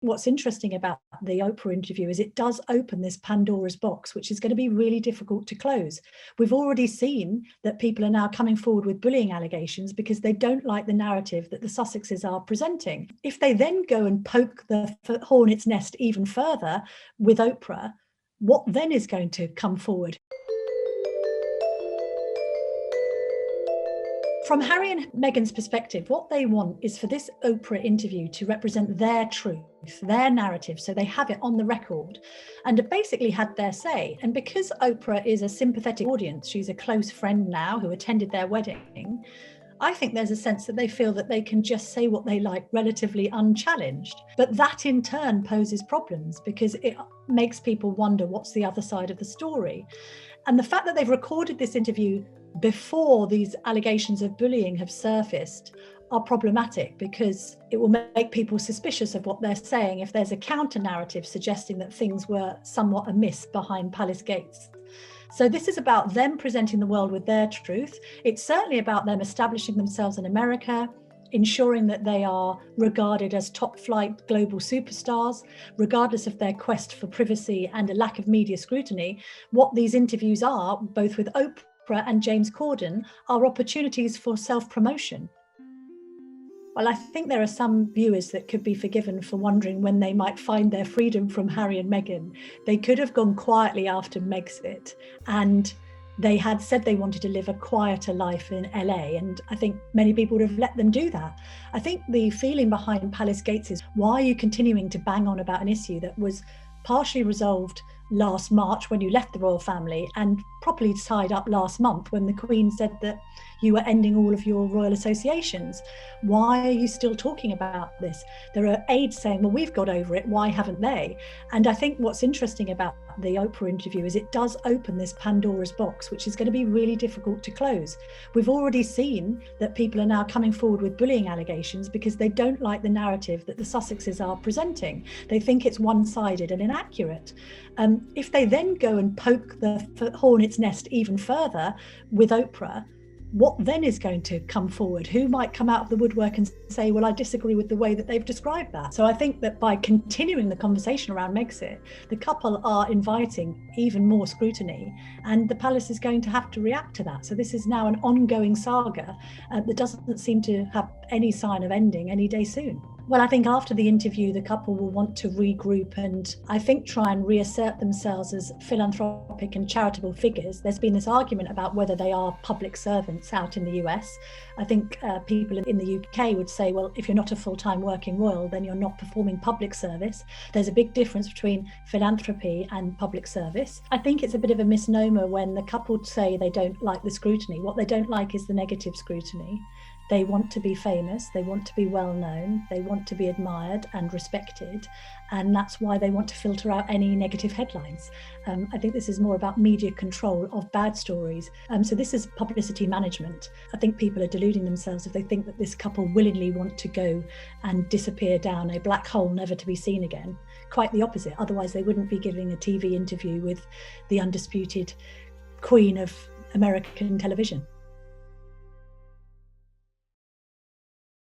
what's interesting about the Oprah interview is it does open this Pandora's box, which is going to be really difficult to close. We've already seen that people are now coming forward with bullying allegations because they don't like the narrative that the Sussexes are presenting. If they then go and poke the hornet's nest even further with Oprah, what then is going to come forward? From Harry and Meghan's perspective, what they want is for this Oprah interview to represent their truth, their narrative, so they have it on the record and have basically had their say. And because Oprah is a sympathetic audience, she's a close friend now who attended their wedding, I think there's a sense that they feel that they can just say what they like relatively unchallenged. But that in turn poses problems because it makes people wonder what's the other side of the story. And the fact that they've recorded this interview before these allegations of bullying have surfaced are problematic because it will make people suspicious of what they're saying if there's a counter narrative suggesting that things were somewhat amiss behind palace gates. So this is about them presenting the world with their truth. It's certainly about them establishing themselves in America, ensuring that they are regarded as top-flight global superstars, regardless of their quest for privacy and a lack of media scrutiny. What these interviews are, both with Oprah and James Corden, are opportunities for self-promotion. Well, I think there are some viewers that could be forgiven for wondering when they might find their freedom from Harry and Meghan. They could have gone quietly after Megxit, and they had said they wanted to live a quieter life in LA, and I think many people would have let them do that. I think the feeling behind Palace Gates is, why are you continuing to bang on about an issue that was partially resolved last March when you left the royal family and properly tied up last month when the Queen said that you were ending all of your royal associations? Why are you still talking about this? There are aides saying, well, we've got over it, why haven't they? And I think what's interesting about the Oprah interview is it does open this Pandora's box, which is going to be really difficult to close. We've already seen that people are now coming forward with bullying allegations because they don't like the narrative that the Sussexes are presenting. They think it's one-sided and inaccurate. If they then go and poke the hornet's nest even further with Oprah, what then is going to come forward? Who might come out of the woodwork and say, well, I disagree with the way that they've described that? So I think that by continuing the conversation around Megxit, the couple are inviting even more scrutiny, and the palace is going to have to react to that. So this is now an ongoing saga that doesn't seem to have any sign of ending any day soon. Well, I think after the interview, the couple will want to regroup and I think try and reassert themselves as philanthropic and charitable figures. There's been this argument about whether they are public servants out in the US. I think people in the UK would say, well, if you're not a full-time working royal, then you're not performing public service. There's a big difference between philanthropy and public service. I think it's a bit of a misnomer when the couple say they don't like the scrutiny. What they don't like is the negative scrutiny. They want to be famous, they want to be well known, they want to be admired and respected, and that's why they want to filter out any negative headlines. I think this is more about media control of bad stories. So this is publicity management. I think people are deluding themselves if they think that this couple willingly want to go and disappear down a black hole never to be seen again. Quite the opposite, otherwise they wouldn't be giving a TV interview with the undisputed Queen of American television.